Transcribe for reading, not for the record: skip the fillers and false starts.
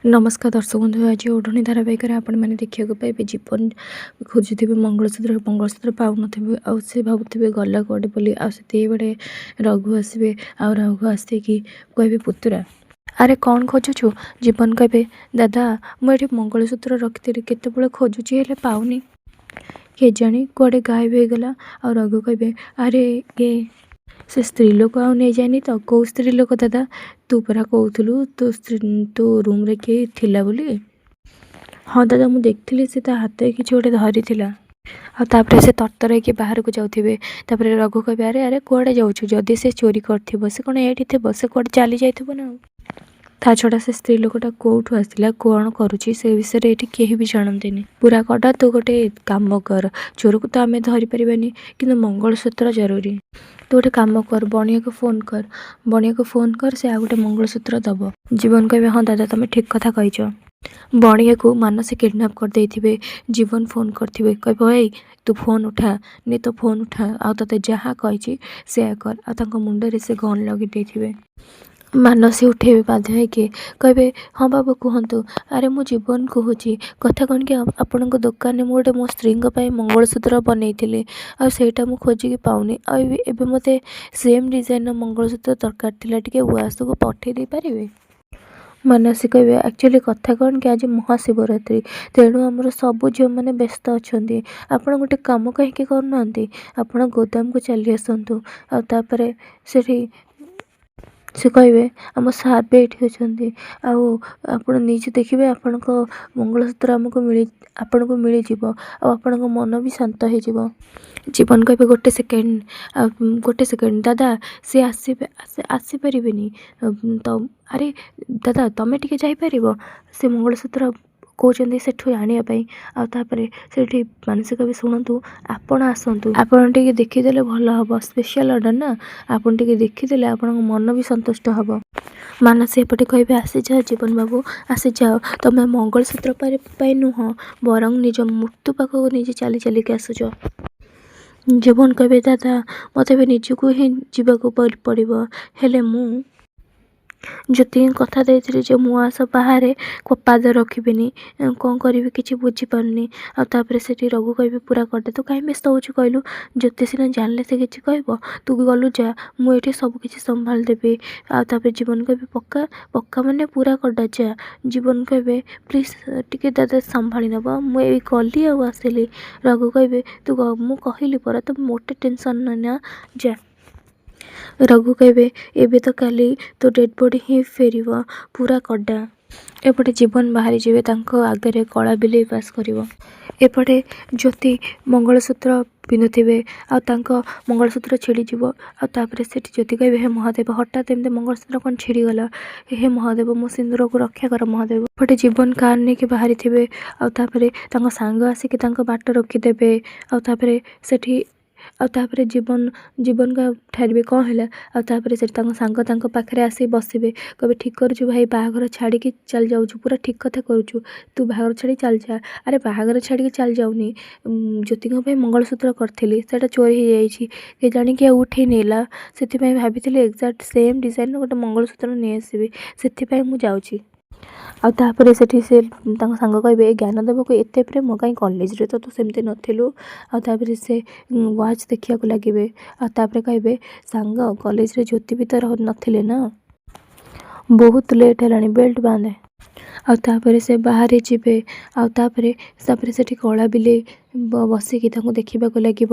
नमस्कार दर्शक बंधु आज ओढ़णी धारावाहिक आपण मैंने देखा पाइबे जीवन खोजुवे मंगलसूत्र पाऊन से भावुवे गला कौटे बोली आते रघु आसवे आ रघु आसिकी कहे पुतुरा अरे कौन खोजुचु जीवन कहे दादा मुझे मंगलसूत्र रखी केत खोजुची हेले पाऊनी के जानी कौड़े गायब हो गला आ रघु कहे अरे ये से स्त्री लोक आउ नहीं जानी तो कौ स्त्री लोक दादा तू परा कहूलु तो रूम रे किए थिला बोली हाँ दादा मुझे देखी से हाथ कि गोटे धरी आउे से तरतर होकर बाहर को जाऊे रघु कहे अरे अरे कौड़े जाऊँ जदि से चोरी कर से कौन ये थे से कौड़े चली जाइए ना ता छड़ा से स्त्री लोकटा कौटू आसला कौन करुच्ची से विषय ये कहीं भी जानते पूरा कटा तू गोटे काम कर चोर को तो आम धरी पारानी कि मंगलसूत्र जरूरी तू गोटे काम कर बणिया को फोन कर से आ गोटे मंगलसूत्र दब जीवन कहे हाँ दादा तुम ठीक कथा कहीच बणिया को मानसी किडनैप कर देथिबे जीवन फोन करथिबे कहबो ए तू फोन उठा नहीं तो फोन उठा आ तते जहाँ कही से कर आ मुंडे से गन लगे देथिबे मानसी उठेबे बाध्य के कहे हाँ बाबू कहतु अरे मु जीवन कहूँ कथा कौन कि आपण दुकान में गोटे मो स्त्री मंगलसूत्र बनई आईटा मुझे खोजिकी पाऊनी आबे मत सेम डिजाइन मंगलसूत्र दरकार थिला टिके वास को पठे दे पारे मानसी कहे एक्चुअली कथा कौन कि आज महाशिवरात्रि तेणु आमर सबू झील मैंने व्यस्त अच्छा आपड़ गोटे कम कहीं करना आप गोदाम को चली आसतु आपर से कहे आम सार भी ये अच्छे आप निजे देखिए आपण मंगलसूत्र आमको आपण को मिल आपण मन भी शांत हो जीवन कहे गोटे सेकेंड दादा सी आसपारे तो अरे दादा तुम टे जापर से मंगलसूत्र कहते सेठू आनापी आपर मानसिक भी शुणु आपण आसतु आपण टे देखीदे भल हम स्पेशल ऑर्डर ना आपण टे देखीदे आप मन भी संतुष्ट हम मानसी एपटे कहे आसी जाओ जीवन बाबू आसी जाओ तुम मंगलसूत्र नुह बरंग निज मृत्यु पाखक निजे चली चलिक आसुच जीवन कहे दादा मत निजक ही जावाक पड़ो हेले मु ज्योति कथा देती मुआस बाहर पाद रखिनी कौन करी कि बुझीपारनी आपर से रघु कहे पूरा करदे तो कहीं व्यस्त हो कहलु ज्योति सीना जानले से किसी कह तू गलु जा मुझे सबकि संभाल देवी आपर जीवन कहे पक्का पक्का मैंने पूरा करदा जा जीवन कहे प्लीज टिके दादा संभाली नब मुझे गली आसली रघु कहे तू मु कहली पर तुम मोटे टेंशन ना जा रघु कहे एबे तो काली तो डेड बॉडी ही फेर पूरा कड़ा एपटे जीवन बाहरी जीवे आगे कला बिले पास कर एपटे ज्योति मंगलसूत्र पिंधुवे मंगलसूत्र छिड़ीज आपर से ज्योति कहे हे महादेव हठात एमती मंगलसूत्र कौन छिड़ीगला हे महादेव मो सिंदूर को रक्षा कर महादेव एपटे जीवन कार नहीं कि बाहरी थे आपर सांग आसिक बाट रखीदे आपर से आपर जीवन का ठारे कौन है आपर से सांग पाखे आसी बसवे कहे ठीक करुचु भाई बाहागर छाड़ी चल जाऊँ पूरा ठीक कथा करुचु तू बाहागर छाड़ी चल जा अरे बाहागर छाड़ी चल जाऊनी ज्योति मंगलसूत्र करी से चोरी हो जाए जाणी कि उठे नेला से भाभी एक्जाक्ट सेम डिजाइन गोटे मंगलसूत्र नहीं आसबि से मुझे जाऊँगी आपर से सांग कहे ज्ञान देव को एत प्रेम कहीं कॉलेज रे तो सेमती नथिलु आपर से वाच देखा लगे आपर कहे सांग कॉलेज रे ज्योति भी तो नथिले ना बहुत लेट है बेल्ट बांधे आपर से बाहर जीवे आपर से कला बिले बसिकी देखा लगे